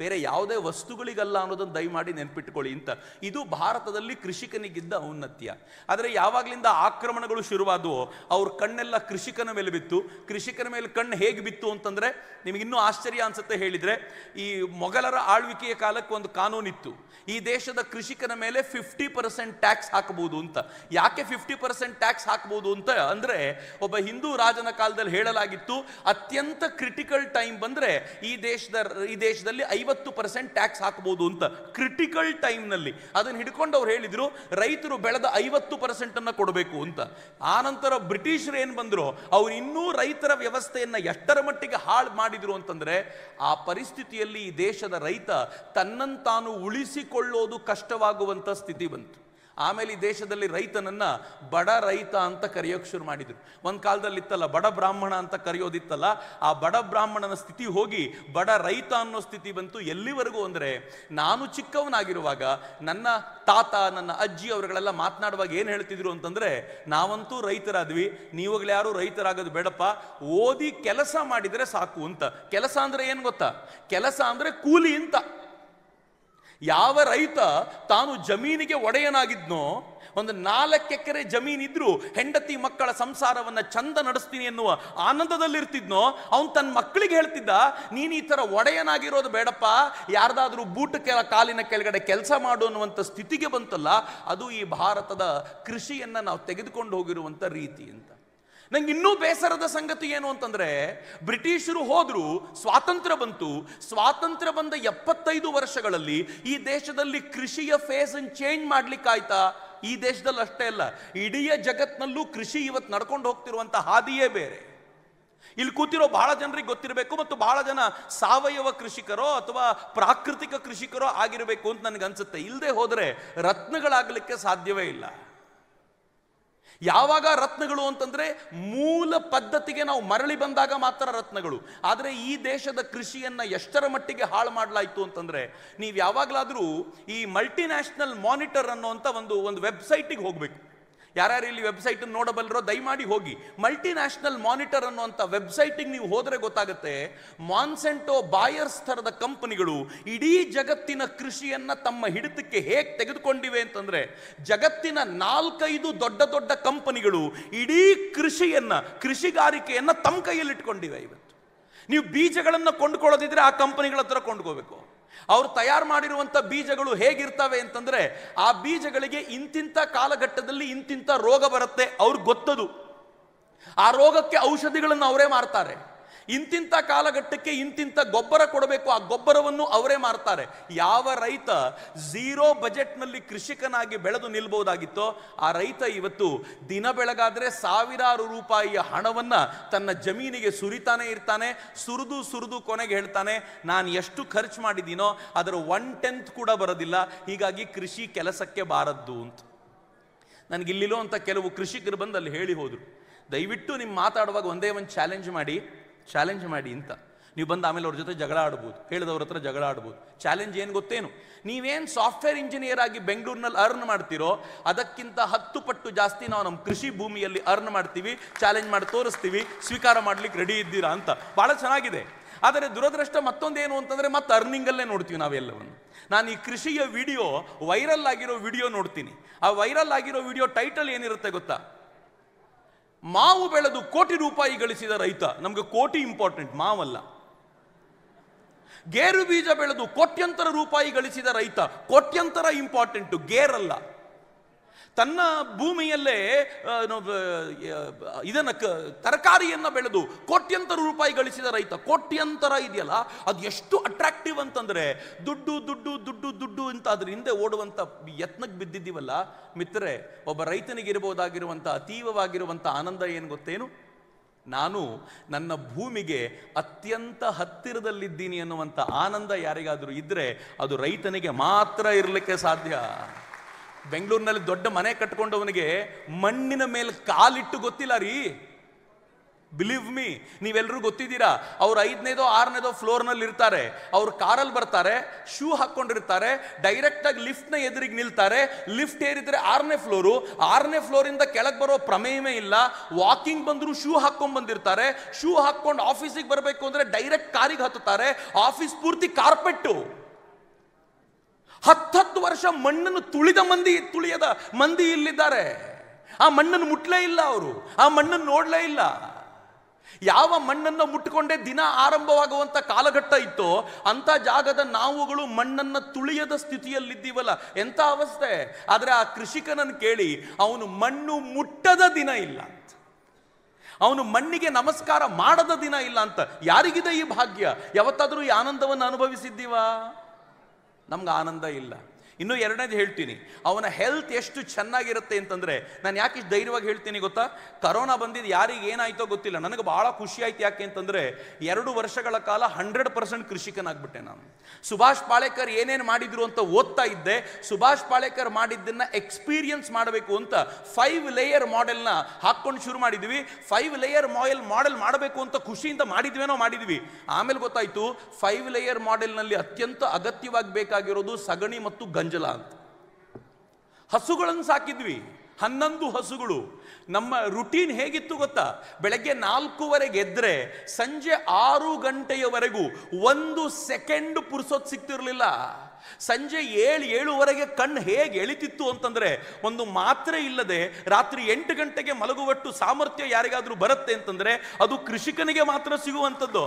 ಬೇರೆ ಯಾವುದೇ ವಸ್ತುಗಳಿಗಲ್ಲ ಅನ್ನೋದನ್ನು ದಯಮಾಡಿ ನೆನ್ಪಿಟ್ಕೊಳ್ಳಿ ಅಂತ. ಇದು ಭಾರತದಲ್ಲಿ ಕೃಷಿಕನಿಗಿದ್ದ ಔನ್ನತ್ಯ. ಆದರೆ ಯಾವಾಗಲಿಂದ ಆಕ್ರಮಣಗಳು ಶುರುವಾದವು ಅವ್ರ ಕಣ್ಣೆಲ್ಲ ಕೃಷಿಕನ ಮೇಲೆ ಬಿತ್ತು. ಕೃಷಿಕನ ಮೇಲೆ ಕಣ್ಣು ಹೇಗೆ ಬಿತ್ತು ಅಂತಂದರೆ ನಿಮಗಿನ್ನೂ ಆಶ್ಚರ್ಯ ಅನ್ಸುತ್ತೆ ಹೇಳಿದರೆ, ಈ ಮೊಘಲರ ಆಳ್ವಿಕೆಯ ಕಾಲಕ್ಕೆ ಒಂದು ಕಾನೂನಿತ್ತು, ಈ ದೇಶದ ಕೃಷಿಕನ ಮೇಲೆ 50% ಟ್ಯಾಕ್ಸ್ ಹಾಕಬಹುದು ಅಂತ. ಯಾಕೆ 50% ಟ್ಯಾಕ್ಸ್ ಹಾಕಬಹುದು ಅಂತ ಅಂದರೆ, ಒಬ್ಬ ಹಿಂದೂ ರಾಜನ ಕಾಲದಲ್ಲಿ ಹೇಳಲಾಗಿತ್ತು, ಅತ್ಯಂತ ಕ್ರಿಟಿಕಲ್ ಟೈಮ್ ಬಂದರೆ ಈ ದೇಶದಲ್ಲಿ 50% ಟ್ಯಾಕ್ಸ್ ಹಾಕಬಹುದು ಅಂತ. ಕ್ರಿಟಿಕಲ್ ಟೈಮ್ನಲ್ಲಿ ಅದನ್ನು ಹಿಡ್ಕೊಂಡು ಅವ್ರು ಹೇಳಿದ್ರು ರೈತರು ಬೆಳೆದ 50% ಕೊಡಬೇಕು ಅಂತ. ಆನಂತರ ಬ್ರಿಟಿಷರು ಏನು ಬಂದ್ರು, ಅವ್ರು ಇನ್ನೂ ರೈತರ ವ್ಯವಸ್ಥೆಯನ್ನ ಎಷ್ಟರ ಮಟ್ಟಿಗೆ ಹಾಳು ಮಾಡಿದ್ರು ಅಂತಂದ್ರೆ, ಆ ಪರಿಸ್ಥಿತಿಯಲ್ಲಿ ಈ ದೇಶದ ರೈತ ತನ್ನಂತಾನು ಉಳಿಸಿಕೊಳ್ಳೋದು ಕಷ್ಟವಾಗುವಂತ ಸ್ಥಿತಿ ಬಂತು. ಆಮೇಲೆ ಈ ದೇಶದಲ್ಲಿ ರೈತನನ್ನ ಬಡ ರೈತ ಅಂತ ಕರೆಯೋಕೆ ಶುರು ಮಾಡಿದ್ರು. ಒಂದು ಕಾಲದಲ್ಲಿ ಇತ್ತಲ್ಲ ಬಡ ಬ್ರಾಹ್ಮಣ ಅಂತ ಕರೆಯೋದಿತ್ತಲ್ಲ, ಆ ಬಡ ಬ್ರಾಹ್ಮಣನ ಸ್ಥಿತಿ ಹೋಗಿ ಬಡ ರೈತ ಅನ್ನೋ ಸ್ಥಿತಿ ಬಂತು. ಎಲ್ಲಿವರೆಗೂ ಅಂದರೆ, ನಾನು ಚಿಕ್ಕವನಾಗಿರುವಾಗ ನನ್ನ ತಾತ ನನ್ನ ಅಜ್ಜಿ ಅವರುಗಳೆಲ್ಲ ಮಾತನಾಡುವಾಗ ಏನು ಹೇಳ್ತಿದ್ರು ಅಂತಂದ್ರೆ, ನಾವಂತೂ ರೈತರಾದ್ವಿ, ನೀವುಗಳು ಯಾರು ರೈತರಾಗೋದು ಬೇಡಪ್ಪ, ಓದಿ ಕೆಲಸ ಮಾಡಿದರೆ ಸಾಕು ಅಂತ. ಕೆಲಸ ಅಂದ್ರೆ ಏನು ಗೊತ್ತಾ? ಕೆಲಸ ಅಂದ್ರೆ ಕೂಲಿ ಅಂತ. ಯಾವ ರೈತ ತಾನು ಜಮೀನಿಗೆ ಒಡೆಯನಾಗಿದ್ನೋ, ಒಂದು 4 ಎಕರೆ ಜಮೀನಿದ್ರು ಹೆಂಡತಿ ಮಕ್ಕಳ ಸಂಸಾರವನ್ನ ಚಂದ ನಡೆಸ್ತೀನಿ ಎನ್ನುವ ಆನಂದದಲ್ಲಿರ್ತಿದ್ನೋ, ಅವನು ತನ್ನ ಮಕ್ಕಳಿಗೆ ಹೇಳ್ತಿದ್ದ, ನೀನು ಈ ಥರ ಒಡೆಯನಾಗಿರೋದು ಬೇಡಪ್ಪ, ಯಾರ್ದಾದ್ರೂ ಕಾಲಿನ ಕೆಳಗಡೆ ಕೆಲಸ ಮಾಡು ಅನ್ನುವಂಥ ಸ್ಥಿತಿಗೆ ಬಂತಲ್ಲ, ಅದು ಈ ಭಾರತದ ಕೃಷಿಯನ್ನ ನಾವು ತೆಗೆದುಕೊಂಡು ಹೋಗಿರುವಂಥ ರೀತಿ ಅಂತ. ನಂಗೆ ಇನ್ನೂ ಬೇಸರದ ಸಂಗತಿ ಏನು ಅಂತಂದ್ರೆ, ಬ್ರಿಟಿಷರು ಹೋದ್ರು, ಸ್ವಾತಂತ್ರ್ಯ ಬಂತು. ಸ್ವಾತಂತ್ರ್ಯ ಬಂದ 75 ವರ್ಷಗಳಲ್ಲಿ ಈ ದೇಶದಲ್ಲಿ ಕೃಷಿಯ ಫೇಸ್ ಅನ್ನು ಚೇಂಜ್ ಮಾಡ್ಲಿಕ್ಕಾಯ್ತಾ? ಈ ದೇಶದಲ್ಲಿ ಅಷ್ಟೇ ಅಲ್ಲ, ಇಡೀ ಜಗತ್ತಿನಲ್ಲೂ ಕೃಷಿ ಇವತ್ತು ನಡ್ಕೊಂಡು ಹೋಗ್ತಿರುವಂತ ಹಾದಿಯೇ ಬೇರೆ. ಇಲ್ಲಿ ಕೂತಿರೋ ಬಹಳ ಜನರಿಗೆ ಗೊತ್ತಿರಬೇಕು, ಮತ್ತು ಬಹಳ ಜನ ಸಾವಯವ ಕೃಷಿಕರೋ ಅಥವಾ ಪ್ರಾಕೃತಿಕ ಕೃಷಿಕರೋ ಆಗಿರಬೇಕು ಅಂತ ನನಗೆ ಅನ್ಸುತ್ತೆ. ಇಲ್ಲದೆ ಹೋದ್ರೆ ರತ್ನಗಳಾಗಲಿಕ್ಕೆ ಸಾಧ್ಯವೇ ಇಲ್ಲ. ಯಾವಾಗ ರತ್ನಗಳು ಅಂತಂದ್ರೆ, ಮೂಲ ಪದ್ಧತಿಗೆ ನಾವು ಮರಳಿ ಬಂದಾಗ ಮಾತ್ರ ರತ್ನಗಳು. ಆದರೆ ಈ ದೇಶದ ಕೃಷಿಯನ್ನ ಎಷ್ಟರ ಮಟ್ಟಿಗೆ ಹಾಳು ಮಾಡಲಾಯಿತು ಅಂತಂದ್ರೆ, ನೀವು ಯಾವಾಗಲಾದರೂ ಈ ಮಲ್ಟಿನ್ಯಾಷನಲ್ ಮಾನಿಟರ್ ಅನ್ನುವಂಥ ಒಂದು ವೆಬ್ಸೈಟಿಗೆ ಹೋಗ್ಬೇಕು. ಯಾರ್ಯಾರು ಇಲ್ಲಿ ವೆಬ್ಸೈಟ್ ನೋಡಬಲ್ಲರೋ ದಯಮಾಡಿ ಹೋಗಿ. ಮಲ್ಟಿನ್ಯಾಷನಲ್ ಮಾನಿಟರ್ ಅನ್ನುವಂಥ ವೆಬ್ಸೈಟಿಗೆ ನೀವು ಹೋದರೆ ಗೊತ್ತಾಗುತ್ತೆ, ಮಾನ್ಸೆಂಟೋ ಬಾಯರ್ಸ್ ಥರದ ಕಂಪನಿಗಳು ಇಡೀ ಜಗತ್ತಿನ ಕೃಷಿಯನ್ನ ತಮ್ಮ ಹಿಡಿತಕ್ಕೆ ಹೇಗೆ ತೆಗೆದುಕೊಂಡಿವೆ ಅಂತಂದ್ರೆ, ಜಗತ್ತಿನ 4-5 ದೊಡ್ಡ ದೊಡ್ಡ ಕಂಪನಿಗಳು ಇಡೀ ಕೃಷಿಗಾರಿಕೆಯನ್ನ ತಮ್ಮ ಕೈಯಲ್ಲಿ ಇಟ್ಕೊಂಡಿವೆ. ಇವತ್ತು ನೀವು ಬೀಜಗಳನ್ನು ಕೊಂಡುಕೊಳ್ಳೋದಿದ್ರೆ ಆ ಕಂಪನಿಗಳ ಹತ್ರ ಕೊಂಡ್ಕೋಬೇಕು. ಅವ್ರು ತಯಾರು ಮಾಡಿರುವಂಥ ಬೀಜಗಳು ಹೇಗಿರ್ತವೆ ಅಂತಂದ್ರೆ, ಆ ಬೀಜಗಳಿಗೆ ಇಂತಿಂಥ ಕಾಲಘಟ್ಟದಲ್ಲಿ ಇಂತಿಂಥ ರೋಗ ಬರುತ್ತೆ ಅವ್ರಿಗೆ ಗೊತ್ತದು. ಆ ರೋಗಕ್ಕೆ ಔಷಧಿಗಳನ್ನು ಅವರೇ ಮಾರ್ತಾರೆ. ಇಂತಿಂಥ ಕಾಲಘಟ್ಟಕ್ಕೆ ಇಂತಿಂಥ ಗೊಬ್ಬರ ಕೊಡಬೇಕು, ಆ ಗೊಬ್ಬರವನ್ನು ಅವರೇ ಮಾರ್ತಾರೆ. ಯಾವ ರೈತ 0 ಬಜೆಟ್ನಲ್ಲಿ ಕೃಷಿಕನಾಗಿ ಬೆಳೆದು ನಿಲ್ಬಹುದಾಗಿತ್ತೋ, ಆ ರೈತ ಇವತ್ತು ದಿನ ಬೆಳಗಾದ್ರೆ ಸಾವಿರಾರು ರೂಪಾಯಿಯ ಹಣವನ್ನ ತನ್ನ ಜಮೀನಿಗೆ ಸುರಿತಾನೆ ಇರ್ತಾನೆ. ಸುರಿದು ಕೊನೆಗೆ ಹೇಳ್ತಾನೆ, ನಾನು ಎಷ್ಟು ಖರ್ಚು ಮಾಡಿದ್ದೀನೋ ಅದರ 1/10 ಕೂಡ ಬರೋದಿಲ್ಲ, ಹೀಗಾಗಿ ಕೃಷಿ ಕೆಲಸಕ್ಕೆ ಬಾರದ್ದು ಅಂತ. ನನಗಿಲ್ಲಿಲೋ ಅಂತ ಕೆಲವು ಕೃಷಿಕರು ಬಂದು ಅಲ್ಲಿ ಹೇಳಿ ಹೋದ್ರು, ದಯವಿಟ್ಟು ನಿಮ್ಮ ಮಾತಾಡುವಾಗ ಒಂದೇ ಒಂದು ಚಾಲೆಂಜ್ ಮಾಡಿ ಅಂತ. ನೀವು ಬಂದು ಆಮೇಲೆ ಅವ್ರ ಜೊತೆ ಜಗಳ ಆಡ್ಬೋದು, ಹೇಳಿದವ್ರ ಹತ್ರ ಜಗಳ ಆಡ್ಬೋದು. ಚಾಲೆಂಜ್ ಏನು ಗೊತ್ತೇನು? ನೀವೇನು ಸಾಫ್ಟ್ವೇರ್ ಇಂಜಿನಿಯರ್ ಆಗಿ ಬೆಂಗಳೂರಿನಲ್ಲಿ ಅರ್ನ್ ಮಾಡ್ತೀರೋ ಅದಕ್ಕಿಂತ 10 ಪಟ್ಟು ಜಾಸ್ತಿ ನಾವು ನಮ್ಮ ಕೃಷಿ ಭೂಮಿಯಲ್ಲಿ ಅರ್ನ್ ಮಾಡ್ತೀವಿ, ಚಾಲೆಂಜ್ ಮಾಡಿ ತೋರಿಸ್ತೀವಿ, ಸ್ವೀಕಾರ ಮಾಡ್ಲಿಕ್ಕೆ ರೆಡಿ ಇದ್ದೀರಾ ಅಂತ. ಬಹಳ ಚೆನ್ನಾಗಿದೆ. ಆದರೆ ದುರದೃಷ್ಟ ಮತ್ತೊಂದೇನು ಅಂತಂದ್ರೆ, ಮತ್ತೆ ಅರ್ನಿಂಗಲ್ಲೇ ನೋಡ್ತೀವಿ ನಾವೆಲ್ಲವನ್ನು. ನಾನು ಈ ಕೃಷಿಯ ವಿಡಿಯೋ, ವೈರಲ್ ಆಗಿರೋ ವಿಡಿಯೋ ನೋಡ್ತೀನಿ. ಆ ವೈರಲ್ ಆಗಿರೋ ವಿಡಿಯೋ ಟೈಟಲ್ ಏನಿರುತ್ತೆ ಗೊತ್ತಾ? ಮಾವು ಬೆಳೆದು ಕೋಟಿ ರೂಪಾಯಿ ಗಳಿಸಿದ ರೈತ. ನಮ್ಗೆ ಕೋಟಿ ಇಂಪಾರ್ಟೆಂಟ್, ಮಾವಲ್ಲ. ಗೇರು ಬೀಜ ಬೆಳೆದು ಕೋಟ್ಯಂತರ ರೂಪಾಯಿ ಗಳಿಸಿದ ರೈತ, ಕೋಟ್ಯಂತರ ಇಂಪಾರ್ಟೆಂಟ್, ಗೇರಲ್ಲ. ತನ್ನ ಭೂಮಿಯಲ್ಲೇ ಇದನ್ನ ತರಕಾರಿಯನ್ನ ಬೆಳೆದು ಕೋಟ್ಯಂತರ ರೂಪಾಯಿ ಗಳಿಸಿದ ರೈತ. ಕೋಟ್ಯಂತರ ಇದೆಯಲ್ಲ, ಅದು ಎಷ್ಟು ಅಟ್ರಾಕ್ಟಿವ್ ಅಂತಂದ್ರೆ, ದುಡ್ಡು ಅಂತ ಅದ್ರ ಹಿಂದೆ ಓಡುವಂತ ಯತ್ನಕ್ಕೆ ಬಿದ್ದಿದ್ದೀವಲ್ಲ ಮಿತ್ರರೆ. ಒಬ್ಬ ರೈತನಿಗೆ ಇರಬಹುದಾಗಿರುವಂತ ಅತೀವವಾಗಿರುವಂತ ಆನಂದ ಏನು ಗೊತ್ತೇನು? ನಾನು ನನ್ನ ಭೂಮಿಗೆ ಅತ್ಯಂತ ಹತ್ತಿರದಲ್ಲಿದ್ದೀನಿ ಅನ್ನುವಂಥ ಆನಂದ ಯಾರಿಗಾದರೂ ಇದ್ರೆ ಅದು ರೈತನಿಗೆ ಮಾತ್ರ ಇರಲಿಕ್ಕೆ ಸಾಧ್ಯ. ಬೆಂಗಳೂರಿನಲ್ಲಿ ದೊಡ್ಡ ಮನೆ ಕಟ್ಕೊಂಡವನಿಗೆ ಮಣ್ಣಿನ ಮೇಲೆ ಕಾಲಿಟ್ಟು ಗೊತ್ತಿಲ್ಲ ರೀ. ಬಿಲೀವ್ ಮೀ, ನೀವೆಲ್ಲರೂ ಗೊತ್ತಿದ್ದೀರಾ, ಅವ್ರು 5ನೇದೋ 6ನೇದೋ ಫ್ಲೋರ್ನಲ್ಲಿ ಇರ್ತಾರೆ, ಅವ್ರು ಕಾರಲ್ಲಿ ಬರ್ತಾರೆ, ಶೂ ಹಾಕ್ಕೊಂಡಿರ್ತಾರೆ, ಡೈರೆಕ್ಟಾಗಿ ಲಿಫ್ಟ್ನ ಎದುರಿಗೆ ನಿಲ್ತಾರೆ, ಲಿಫ್ಟ್ ಏರಿದ್ರೆ 6ನೇ ಫ್ಲೋರು, 6ನೇ ಫ್ಲೋರಿಂದ ಕೆಳಗೆ ಬರೋ ಪ್ರಮೇಯವೇ ಇಲ್ಲ, ವಾಕಿಂಗ್ ಬಂದ್ರು ಶೂ ಹಾಕ್ಕೊಂಡು ಬಂದಿರ್ತಾರೆ, ಶೂ ಹಾಕ್ಕೊಂಡು ಆಫೀಸಿಗೆ ಬರಬೇಕು ಅಂದ್ರೆ ಡೈರೆಕ್ಟ್ ಕಾರಿಗೆ ಹತ್ತುತ್ತಾರೆ, ಆಫೀಸ್ ಪೂರ್ತಿ ಕಾರ್ಪೆಟ್ಟು. 10 ವರ್ಷ ಮಣ್ಣನ್ನು ತುಳಿಯದ ಮಂದಿ ಇಲ್ಲಿದ್ದಾರೆ. ಆ ಮಣ್ಣನ್ನು ಮುಟ್ಲೇ ಇಲ್ಲ ಅವರು, ಆ ಮಣ್ಣನ್ನು ನೋಡ್ಲೇ ಇಲ್ಲ. ಯಾವ ಮಣ್ಣನ್ನು ಮುಟ್ಟಿಕೊಂಡೇ ದಿನ ಆರಂಭವಾಗುವಂತ ಕಾಲಘಟ್ಟ ಇತ್ತೋ ಅಂತ ಜಾಗದ ನಾವುಗಳು ಮಣ್ಣನ್ನ ತುಳಿಯದ ಸ್ಥಿತಿಯಲ್ಲಿದ್ದೀವಲ್ಲ, ಎಂತ ಅವಸ್ಥೆ. ಆದ್ರೆ ಆ ಕೃಷಿಕನನ್ನು ಕೇಳಿ, ಅವನು ಮಣ್ಣು ಮುಟ್ಟದ ದಿನ ಇಲ್ಲ ಅಂತ, ಅವನು ಮಣ್ಣಿಗೆ ನಮಸ್ಕಾರ ಮಾಡದ ದಿನ ಇಲ್ಲ ಅಂತ. ಯಾರಿಗಿದೆ ಈ ಭಾಗ್ಯ? ಯಾವತ್ತಾದ್ರೂ ಈ ಆನಂದವನ್ನು ಅನುಭವಿಸಿದ್ದೀವಾ? ನಮ್ಗೆ ಆನಂದ ಇಲ್ಲ. ಇನ್ನು ಎರಡನೇದು ಹೇಳ್ತೀನಿ, ಅವನ ಹೆಲ್ತ್ ಎಷ್ಟು ಚೆನ್ನಾಗಿರುತ್ತೆ ಅಂತಂದ್ರೆ, ನಾನು ಯಾಕೆ ಇಷ್ಟು ಧೈರ್ಯವಾಗಿ ಹೇಳ್ತೀನಿ ಗೊತ್ತಾ? ಕರೋನಾ ಬಂದಿದ್ದು ಯಾರಿಗೆ ಏನಾಯ್ತೋ ಗೊತ್ತಿಲ್ಲ, ನನಗೆ ಬಹಳ ಖುಷಿ ಆಯ್ತು. ಯಾಕೆ ಅಂತಂದ್ರೆ 2 ವರ್ಷಗಳ ಕಾಲ 100% ಕೃಷಿಕನಾಗ್ಬಿಟ್ಟೆ ನಾನು. ಸುಭಾಷ್ ಪಾಳೇಕರ್ ಏನೇನು ಮಾಡಿದ್ರು ಅಂತ ಓದ್ತಾ ಇದ್ದೆ. ಸುಭಾಷ್ ಪಾಳೇಕರ್ ಮಾಡಿದ್ದನ್ನ ಎಕ್ಸ್ಪೀರಿಯನ್ಸ್ ಮಾಡಬೇಕು ಅಂತ 5 ಲೇಯರ್ ಮಾಡೆಲ್ನ ಹಾಕೊಂಡು ಶುರು ಮಾಡಿದ್ವಿ. 5 ಲೇಯರ್ ಮಾಡೆಲ್ ಮಾಡಬೇಕು ಅಂತ ಖುಷಿಯಿಂದ ಮಾಡಿದ್ವಿ. ಆಮೇಲೆ ಗೊತ್ತಾಯ್ತು 5 ಲೇಯರ್ ಮಾಡೆಲ್ನಲ್ಲಿ ಅತ್ಯಂತ ಅಗತ್ಯವಾಗಿ ಬೇಕಾಗಿರೋದು ಸಗಣಿ ಮತ್ತು ಗಂಜಲ ಅಂತ. ಹಸುಗಳನ್ನು ಸಾಕಿದ್ವಿ, 11 ಹಸುಗಳು. ನಮ್ಮ ರುಟೀನ್ ಹೇಗಿತ್ತು ಗೊತ್ತಾ? ಬೆಳಗ್ಗೆ 4:15 ಎದ್ರೆ ಸಂಜೆ 6 ಗಂಟೆಯವರೆಗೂ 1 ಸೆಕೆಂಡ್ ಪುರ್ಸೊತ್ ಸಿಗ್ತಿರ್ಲಿಲ್ಲ. ಸಂಜೆ 7-7:15 ಕಣ್ಣು ಹೇಗೆ ಎಳಿತಿತ್ತು ಅಂತಂದ್ರೆ, ಒಂದು ಮಾತ್ರೆ ಇಲ್ಲದೆ ರಾತ್ರಿ 8 ಗಂಟೆಗೆ ಮಲಗುವಷ್ಟು ಸಾಮರ್ಥ್ಯ ಯಾರಿಗಾದ್ರೂ ಬರುತ್ತೆ ಅಂತಂದ್ರೆ ಅದು ಕೃಷಿಕನಿಗೆ ಮಾತ್ರ ಸಿಗುವಂಥದ್ದು.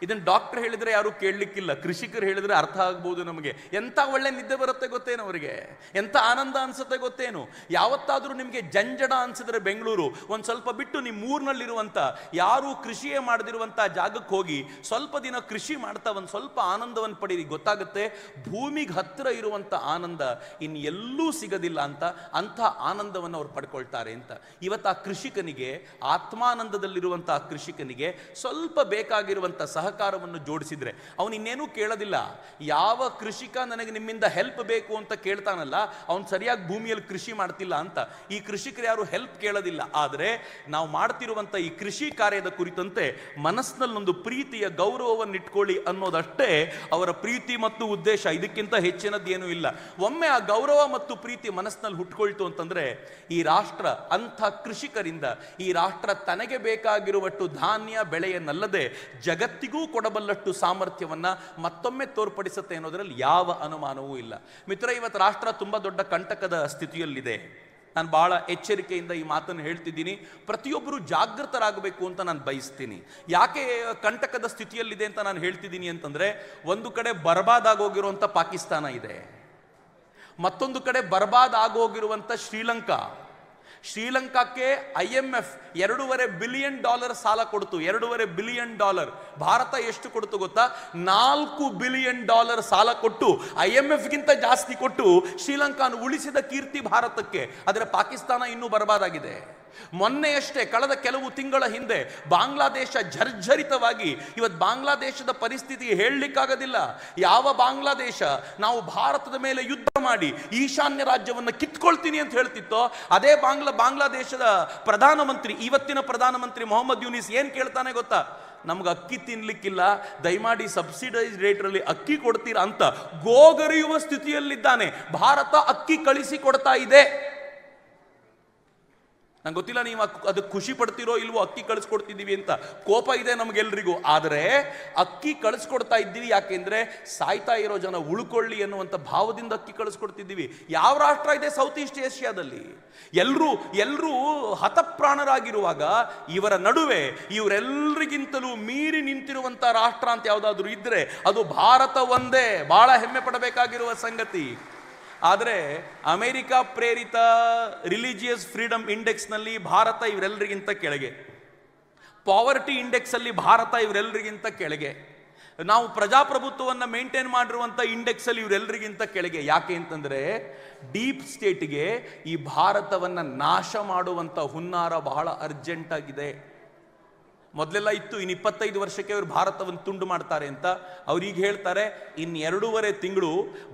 ಇದನ್ನು ಡಾಕ್ಟರ್ ಹೇಳಿದ್ರೆ ಯಾರು ಕೇಳಲಿಕ್ಕಿಲ್ಲ, ಕೃಷಿಕರು ಹೇಳಿದ್ರೆ ಅರ್ಥ ಆಗ್ಬೋದು ನಮಗೆ. ಎಂಥ ಒಳ್ಳೆ ನಿದ್ದೆ ಬರುತ್ತೆ ಗೊತ್ತೇನು ಅವರಿಗೆ, ಎಂಥ ಆನಂದ ಅನ್ಸುತ್ತೆ ಗೊತ್ತೇನು. ಯಾವತ್ತಾದರೂ ನಿಮಗೆ ಜಂಜಡ ಅನ್ಸಿದ್ರೆ ಬೆಂಗಳೂರು, ಒಂದು ಸ್ವಲ್ಪ ಬಿಟ್ಟು ನಿಮ್ಮ ಊರಿನಲ್ಲಿರುವಂಥ ಯಾರು ಕೃಷಿಯೇ ಮಾಡದಿರುವಂಥ ಜಾಗಕ್ಕೆ ಹೋಗಿ ಸ್ವಲ್ಪ ದಿನ ಕೃಷಿ ಮಾಡ್ತಾ ಒಂದು ಸ್ವಲ್ಪ ಆನಂದವನ್ನು ಪಡೀರಿ. ಗೊತ್ತಾಗುತ್ತೆ ಭೂಮಿಗೆ ಹತ್ತಿರ ಇರುವಂಥ ಆನಂದ ಇನ್ನು ಎಲ್ಲೂ ಸಿಗೋದಿಲ್ಲ ಅಂತ. ಅಂಥ ಆನಂದವನ್ನು ಅವ್ರು ಪಡ್ಕೊಳ್ತಾರೆ ಅಂತ. ಇವತ್ತು ಆ ಕೃಷಿಕನಿಗೆ, ಆತ್ಮಾನಂದದಲ್ಲಿರುವಂಥ ಆ ಕೃಷಿಕನಿಗೆ ಸ್ವಲ್ಪ ಬೇಕಾಗಿರುವಂಥ ಸಹಕಾರವನ್ನು ಜೋಡಿಸಿದ್ರೆ ಅವನು ಇನ್ನೇನೂ ಕೇಳೋದಿಲ್ಲ. ಯಾವ ಕೃಷಿಕ ನನಗೆ ನಿಮ್ಮಿಂದ ಹೆಲ್ಪ್ ಬೇಕು ಅಂತ ಕೇಳ್ತಾನಲ್ಲ, ಅವನು ಸರಿಯಾಗಿ ಭೂಮಿಯಲ್ಲಿ ಕೃಷಿ ಮಾಡ್ತಿಲ್ಲ ಅಂತ. ಈ ಕೃಷಿಕರು ಯಾರು ಹೆಲ್ಪ್ ಕೇಳೋದಿಲ್ಲ. ಆದರೆ ನಾವು ಮಾಡ್ತಿರುವಂಥ ಈ ಕೃಷಿ ಕಾರ್ಯದ ಕುರಿತಂತೆ ಮನಸ್ಸಿನಲ್ಲೊಂದು ಪ್ರೀತಿಯ ಗೌರವವನ್ನು ಇಟ್ಕೊಳ್ಳಿ ಅನ್ನೋದಷ್ಟೇ ಅವರ ಪ್ರೀತಿ ಮತ್ತು ಉದ್ದೇಶ. ಇದಕ್ಕಿಂತ ಹೆಚ್ಚಿನದ್ದೇನೂ ಇಲ್ಲ. ಒಮ್ಮೆ ಆ ಗೌರವ ಮತ್ತು ಪ್ರೀತಿ ಮನಸ್ಸಿನಲ್ಲಿ ಹುಟ್ಕೊಳ್ತು ಅಂತಂದ್ರೆ ಈ ರಾಷ್ಟ್ರ ಅಂಥ ಕೃಷಿಕರಿಂದ, ಈ ರಾಷ್ಟ್ರ ತನಗೆ ಬೇಕಾಗಿರುವಷ್ಟು ಧಾನ್ಯ ಬೆಳೆಯನ್ನಲ್ಲದೆ ಜಗತ್ತಿಗೂ ಕೊಡಬಲ್ಲಷ್ಟು ಸಾಮರ್ಥ್ಯವನ್ನ ಮತ್ತೊಮ್ಮೆ ತೋರ್ಪಡಿಸುತ್ತೆ ಅನ್ನೋದರಲ್ಲಿ ಯಾವ ಅನುಮಾನವೂ ಇಲ್ಲ. ಮಿತ್ರ, ಇವತ್ತು ರಾಷ್ಟ್ರ ತುಂಬಾ ದೊಡ್ಡ ಕಂಟಕದ ಸ್ಥಿತಿಯಲ್ಲಿದೆ. ನಾನು ಬಹಳ ಎಚ್ಚರಿಕೆಯಿಂದ ಈ ಮಾತನ್ನು ಹೇಳ್ತಿದ್ದೀನಿ. ಪ್ರತಿಯೊಬ್ಬರು ಜಾಗೃತರಾಗಬೇಕು ಅಂತ ನಾನು ಬಯಸ್ತೀನಿ. ಯಾಕೆ ಕಂಟಕದ ಸ್ಥಿತಿಯಲ್ಲಿದೆ ಅಂತ ನಾನು ಹೇಳ್ತಿದ್ದೀನಿ ಅಂತಂದ್ರೆ, ಒಂದು ಕಡೆ ಬರ್ಬಾದ್ ಆಗೋಗಿರುವಂಥ ಪಾಕಿಸ್ತಾನ ಇದೆ, ಮತ್ತೊಂದು ಕಡೆ ಬರ್ಬಾದ್ ಆಗೋಗಿರುವಂಥ ಶ್ರೀಲಂಕಾಕ್ಕೆ IMF $2.5 ಬಿಲಿಯನ್ ಸಾಲ ಕೊಡ್ತು. $2.5 ಬಿಲಿಯನ್. ಭಾರತ ಎಷ್ಟು ಕೊಡ್ತು ಗೊತ್ತಾ? $4 ಬಿಲಿಯನ್ ಸಾಲ ಕೊಟ್ಟು, IMFಗಿಂತ ಜಾಸ್ತಿ ಕೊಟ್ಟು ಶ್ರೀಲಂಕಾನ ಉಳಿಸಿದ ಕೀರ್ತಿ ಭಾರತಕ್ಕೆ. ಆದರೆ ಪಾಕಿಸ್ತಾನ ಇನ್ನೂ ಬರ್ಬಾದಾಗಿದೆ. ಮೊನ್ನೆಯಷ್ಟೇ, ಕಳೆದ ಕೆಲವು ತಿಂಗಳ ಹಿಂದೆ ಬಾಂಗ್ಲಾದೇಶ ಜರ್ಜರಿತವಾಗಿ, ಇವತ್ತು ಬಾಂಗ್ಲಾದೇಶದ ಪರಿಸ್ಥಿತಿ ಹೇಳಲಿಕ್ಕಾಗೋದಿಲ್ಲ. ಯಾವ ಬಾಂಗ್ಲಾದೇಶ ನಾವು ಭಾರತದ ಮೇಲೆ ಯುದ್ಧ ಮಾಡಿ ಈಶಾನ್ಯ ರಾಜ್ಯವನ್ನು ಕಿತ್ಕೊಳ್ತೀನಿ ಅಂತ ಹೇಳ್ತಿತ್ತೋ, ಅದೇ ಬಾಂಗ್ಲಾದೇಶದ ಪ್ರಧಾನಮಂತ್ರಿ, ಇವತ್ತಿನ ಪ್ರಧಾನಮಂತ್ರಿ ಮೊಹಮ್ಮದ್ ಯೂನಿಸ್ ಏನ್ ಕೇಳ್ತಾನೆ ಗೊತ್ತಾ? ನಮ್ಗೆ ಅಕ್ಕಿ ತಿನ್ಲಿಕ್ಕಿಲ್ಲ, ದಯಮಾಡಿ ಸಬ್ಸಿಡೈಸ್ ರೇಟ್ರಲ್ಲಿ ಅಕ್ಕಿ ಕೊಡ್ತೀರಾ ಅಂತ ಗೋಗರಿಯುವ ಸ್ಥಿತಿಯಲ್ಲಿದ್ದಾನೆ. ಭಾರತ ಅಕ್ಕಿ ಕಳಿಸಿ ಕೊಡ್ತಾ ಇದೆ. ನಂಗೆ ಗೊತ್ತಿಲ್ಲ ನೀವು ಅದಕ್ಕೆ ಖುಷಿ ಪಡ್ತಿರೋ ಇಲ್ವೋ, ಅಕ್ಕಿ ಕಳಿಸ್ಕೊಡ್ತಿದ್ದೀವಿ ಅಂತ ಕೋಪ ಇದೆ ನಮಗೆಲ್ರಿಗೂ. ಆದರೆ ಅಕ್ಕಿ ಕಳಿಸ್ಕೊಡ್ತಾ ಇದ್ದೀವಿ ಯಾಕೆಂದ್ರೆ ಸಾಯ್ತಾ ಇರೋ ಜನ ಉಳ್ಕೊಳ್ಳಿ ಅನ್ನುವಂಥ ಭಾವದಿಂದ ಅಕ್ಕಿ ಕಳಿಸ್ಕೊಡ್ತಿದ್ದೀವಿ. ಯಾವ ರಾಷ್ಟ್ರ ಇದೆ ಸೌತ್ ಈಸ್ಟ್ ಏಷ್ಯಾದಲ್ಲಿ? ಎಲ್ಲರೂ ಹತಪ್ರಾಣರಾಗಿರುವಾಗ ಇವರ ನಡುವೆ ಇವರೆಲ್ಲರಿಗಿಂತಲೂ ಮೀರಿ ನಿಂತಿರುವಂಥ ರಾಷ್ಟ್ರ ಅಂತ ಯಾವುದಾದ್ರೂ ಇದ್ರೆ ಅದು ಭಾರತ ಒಂದೇ. ಬಹಳ ಹೆಮ್ಮೆ ಪಡಬೇಕಾಗಿರುವ ಸಂಗತಿ. ಆದರೆ ಅಮೆರಿಕ ಪ್ರೇರಿತ ರಿಲಿಜಿಯಸ್ ಫ್ರೀಡಮ್ ಇಂಡೆಕ್ಸ್ನಲ್ಲಿ ಭಾರತ ಇವರೆಲ್ಲರಿಗಿಂತ ಕೆಳಗೆ, ಪಾವರ್ಟಿ ಇಂಡೆಕ್ಸ್ ಅಲ್ಲಿ ಭಾರತ ಇವರೆಲ್ಲರಿಗಿಂತ ಕೆಳಗೆ, ನಾವು ಪ್ರಜಾಪ್ರಭುತ್ವವನ್ನು ಮೇಂಟೈನ್ ಮಾಡಿರುವಂಥ ಇಂಡೆಕ್ಸ್ ಅಲ್ಲಿ ಇವರೆಲ್ಲರಿಗಿಂತ ಕೆಳಗೆ. ಯಾಕೆ ಅಂತಂದ್ರೆ ಡೀಪ್ ಸ್ಟೇಟ್ಗೆ ಈ ಭಾರತವನ್ನು ನಾಶ ಮಾಡುವಂಥ ಹುನ್ನಾರ ಬಹಳ ಅರ್ಜೆಂಟ್ ಆಗಿದೆ. ಮೊದಲೆಲ್ಲ ಇತ್ತು ಇನ್ನು 25 ವರ್ಷಕ್ಕೆ ಅವರು ಭಾರತವನ್ನು ತುಂಡು ಮಾಡ್ತಾರೆ ಅಂತ. ಅವ್ರೀಗ ಹೇಳ್ತಾರೆ ಇನ್ನು 2.5 ತಿಂಗಳು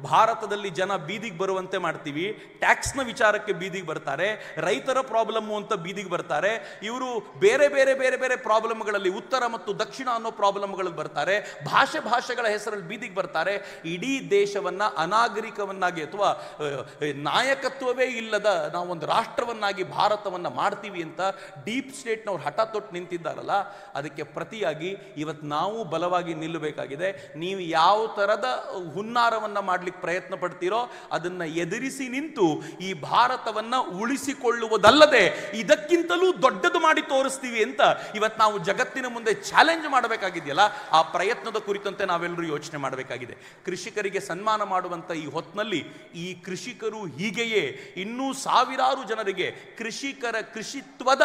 ಭಾರತದಲ್ಲಿ ಜನ ಬೀದಿಗೆ ಬರುವಂತೆ ಮಾಡ್ತೀವಿ, ಟ್ಯಾಕ್ಸ್ನ ವಿಚಾರಕ್ಕೆ ಬೀದಿಗೆ ಬರ್ತಾರೆ, ರೈತರ ಪ್ರಾಬ್ಲಮ್ಮು ಅಂತ ಬೀದಿಗೆ ಬರ್ತಾರೆ, ಇವರು ಬೇರೆ ಬೇರೆ ಬೇರೆ ಬೇರೆ ಪ್ರಾಬ್ಲಮ್ಗಳಲ್ಲಿ ಉತ್ತರ ಮತ್ತು ದಕ್ಷಿಣ ಅನ್ನೋ ಪ್ರಾಬ್ಲಮ್ಗಳಲ್ಲಿ ಬರ್ತಾರೆ, ಭಾಷೆಗಳ ಹೆಸರಲ್ಲಿ ಬೀದಿಗೆ ಬರ್ತಾರೆ. ಇಡೀ ದೇಶವನ್ನ ಅನಾಗರಿಕವನ್ನಾಗಿ ಅಥವಾ ನಾಯಕತ್ವವೇ ಇಲ್ಲದ ನಾವೊಂದು ರಾಷ್ಟ್ರವನ್ನಾಗಿ ಭಾರತವನ್ನ ಮಾಡ್ತೀವಿ ಅಂತ ಡೀಪ್ ಸ್ಟೇಟ್ನವ್ರು ಹಠ ತೊಟ್ಟು ನಿಂತಿದ್ದಾರಲ್ಲ, ಅದಕ್ಕೆ ಪ್ರತಿಯಾಗಿ ಇವತ್ತು ನಾವು ಬಲವಾಗಿ ನಿಲ್ಲಬೇಕಾಗಿದೆ. ನೀವು ಯಾವ ಥರದ ಹುನ್ನಾರವನ್ನ ಮಾಡ್ಲಿಕ್ಕೆ ಪ್ರಯತ್ನ ಪಡ್ತೀರೋ ಅದನ್ನ ಎದುರಿಸಿ ನಿಂತು ಈ ಭಾರತವನ್ನ ಉಳಿಸಿಕೊಳ್ಳುವುದಲ್ಲದೆ ಇದಕ್ಕಿಂತಲೂ ದೊಡ್ಡದು ಮಾಡಿ ತೋರಿಸ್ತೀವಿ ಅಂತ ಇವತ್ತು ನಾವು ಜಗತ್ತಿನ ಮುಂದೆ ಚಾಲೆಂಜ್ ಮಾಡಬೇಕಾಗಿದೆಯಲ್ಲ, ಆ ಪ್ರಯತ್ನದ ಕುರಿತಂತೆ ನಾವೆಲ್ಲರೂ ಯೋಚನೆ ಮಾಡಬೇಕಾಗಿದೆ. ಕೃಷಿಕರಿಗೆ ಸನ್ಮಾನ ಮಾಡುವಂತ ಈ ಹೊತ್ತಿನಲ್ಲಿ ಈ ಕೃಷಿಕರು ಹೀಗೆಯೇ ಇನ್ನೂ ಸಾವಿರಾರು ಜನರಿಗೆ ಕೃಷಿತ್ವದ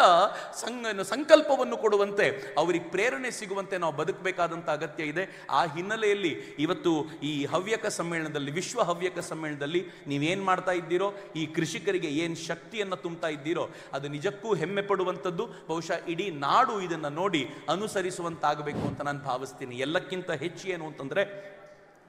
ಸಂಕಲ್ಪವನ್ನು ಕೊಡುವಂತೆ ಅವರಿಗೆ ಪ್ರೇರಣೆ ಸಿಗುವಂತೆ ನಾವು ಬದುಕಬೇಕಾದಂಥ ಅಗತ್ಯ ಇದೆ. ಆ ಹಿನ್ನೆಲೆಯಲ್ಲಿ ಇವತ್ತು ಈ ಹವ್ಯಕ ಸಮ್ಮೇಳನದಲ್ಲಿ, ವಿಶ್ವ ಹವ್ಯಕ ಸಮ್ಮೇಳನದಲ್ಲಿ ನೀವೇನು ಮಾಡ್ತಾ ಇದ್ದೀರೋ, ಈ ಕೃಷಿಕರಿಗೆ ಏನು ಶಕ್ತಿಯನ್ನು ತುಂಬ್ತಾ ಇದ್ದೀರೋ ಅದು ನಿಜಕ್ಕೂ ಹೆಮ್ಮೆ ಪಡುವಂಥದ್ದು. ಬಹುಶಃ ಇಡೀ ನಾಡು ಇದನ್ನು ನೋಡಿ ಅನುಸರಿಸುವಂತಾಗಬೇಕು ಅಂತ ನಾನು ಭಾವಿಸ್ತೀನಿ. ಎಲ್ಲಕ್ಕಿಂತ ಹೆಚ್ಚು ಏನು ಅಂತಂದರೆ,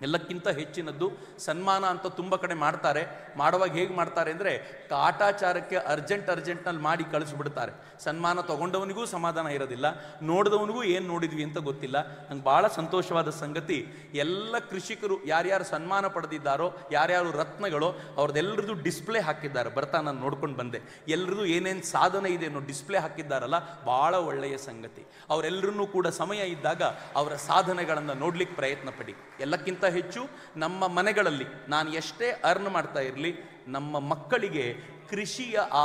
ಎಲ್ಲಕ್ಕಿಂತ ಹೆಚ್ಚಿನದ್ದು ಸನ್ಮಾನ ಅಂತ ತುಂಬ ಕಡೆ ಮಾಡ್ತಾರೆ. ಮಾಡುವಾಗ ಹೇಗೆ ಮಾಡ್ತಾರೆ ಅಂದರೆ ಕಾಟಾಚಾರಕ್ಕೆ ಅರ್ಜೆಂಟ್ನಲ್ಲಿ ಮಾಡಿ ಕಳಿಸ್ಬಿಡ್ತಾರೆ. ಸನ್ಮಾನ ತಗೊಂಡವನಿಗೂ ಸಮಾಧಾನ ಇರೋದಿಲ್ಲ, ನೋಡಿದವನಿಗೂ ಏನು ನೋಡಿದ್ವಿ ಅಂತ ಗೊತ್ತಿಲ್ಲ. ನಂಗೆ ಭಾಳ ಸಂತೋಷವಾದ ಸಂಗತಿ, ಎಲ್ಲ ಕೃಷಿಕರು ಯಾರ್ಯಾರು ಸನ್ಮಾನ ಪಡೆದಿದ್ದಾರೋ, ಯಾರ್ಯಾರು ರತ್ನಗಳೋ ಅವ್ರದ್ದೆಲ್ಲರದು ಡಿಸ್ಪ್ಲೇ ಹಾಕಿದ್ದಾರೆ. ಬರ್ತಾ ನಾನು ನೋಡ್ಕೊಂಡು ಬಂದೆ, ಎಲ್ಲರದು ಏನೇನು ಸಾಧನೆ ಇದೆ ಅನ್ನೋ ಡಿಸ್ಪ್ಲೇ ಹಾಕಿದ್ದಾರಲ್ಲ, ಭಾಳ ಒಳ್ಳೆಯ ಸಂಗತಿ. ಅವರೆಲ್ಲರನ್ನೂ ಕೂಡ ಸಮಯ ಇದ್ದಾಗ ಅವರ ಸಾಧನೆಗಳನ್ನು ನೋಡ್ಲಿಕ್ಕೆ ಪ್ರಯತ್ನ ಪಡಿ. ಎಲ್ಲಕ್ಕಿಂತ ಹೆಚ್ಚು ನಮ್ಮ ಮನೆಗಳಲ್ಲಿ ನಾನು ಎಷ್ಟೇ ಅರ್ನ್ ಮಾಡ್ತಾ ಇರಲಿ, ನಮ್ಮ ಮಕ್ಕಳಿಗೆ ಕೃಷಿಯ ಆ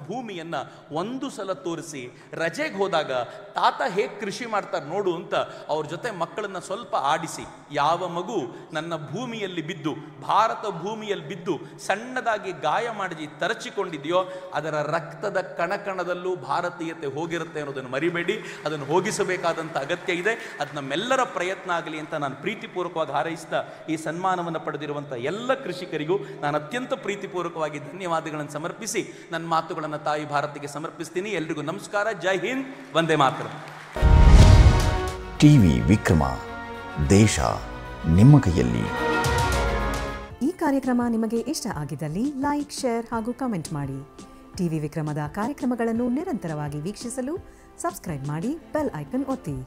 ಭೂಮಿಯನ್ನು ಒಂದು ಸಲ ತೋರಿಸಿ ರಜೆಗೆ ಹೋದಾಗ ತಾತ ಹೇಗೆ ಕೃಷಿ ಮಾಡ್ತಾರೆ ನೋಡು ಅಂತ ಅವ್ರ ಜೊತೆ ಮಕ್ಕಳನ್ನು ಸ್ವಲ್ಪ ಆಡಿಸಿ, ಯಾವ ಮಗು ನನ್ನ ಭೂಮಿಯಲ್ಲಿ ಬಿದ್ದು, ಭಾರತ ಭೂಮಿಯಲ್ಲಿ ಬಿದ್ದು ಸಣ್ಣದಾಗಿ ಗಾಯ ಮಾಡಿ ತರಚಿಕೊಂಡಿದೆಯೋ ಅದರ ರಕ್ತದ ಕಣಕಣದಲ್ಲೂ ಭಾರತೀಯತೆ ಹೋಗಿರುತ್ತೆ ಅನ್ನೋದನ್ನು ಮರಿಬೇಡಿ. ಅದನ್ನು ಹೋಗಿಸಬೇಕಾದಂಥ ಅಗತ್ಯ ಇದೆ. ಅದು ನಮ್ಮೆಲ್ಲರ ಪ್ರಯತ್ನ ಆಗಲಿ ಅಂತ ನಾನು ಪ್ರೀತಿಪೂರ್ವಕವಾಗಿ ಹಾರೈಸ್ತಾ ಈ ಸನ್ಮಾನವನ್ನು ಪಡೆದಿರುವಂಥ ಎಲ್ಲ ಕೃಷಿಕರಿಗೂ ನಾನು ಅತ್ಯಂತ ಪ್ರೀತಿಪೂರ್ವಕವಾಗಿ ಧನ್ಯವಾದಗಳನ್ನು ಸಮರ್ಪಿಸಿ ನನ್ನ ಮಾತುಗಳನ್ನು ತಾಯಿ ಭಾರತಿಗೆ ಸಮರ್ಪಿಸ್ತೀನಿ. ಎಲ್ರಿಗೂ ನಮಸ್ಕಾರ. ಜೈ ಹಿಂದ್, ವಂದೇ ಮಾತರಂ. ಟಿವಿ ವಿಕ್ರಮ, ದೇಶ ನಿಮ್ಮ ಕೈಯಲ್ಲಿ. ಈ ಕಾರ್ಯಕ್ರಮ ನಿಮಗೆ ಇಷ್ಟ ಆಗಿದ್ದಲ್ಲಿ ಲೈಕ್, ಶೇರ್ ಹಾಗೂ ಕಮೆಂಟ್ ಮಾಡಿ. ಟಿವಿ ವಿಕ್ರಮದ ಕಾರ್ಯಕ್ರಮಗಳನ್ನು ನಿರಂತರವಾಗಿ ವೀಕ್ಷಿಸಲು ಸಬ್ಸ್ಕ್ರೈಬ್ ಮಾಡಿ, ಬೆಲ್ ಐಕನ್ ಒತ್ತಿ.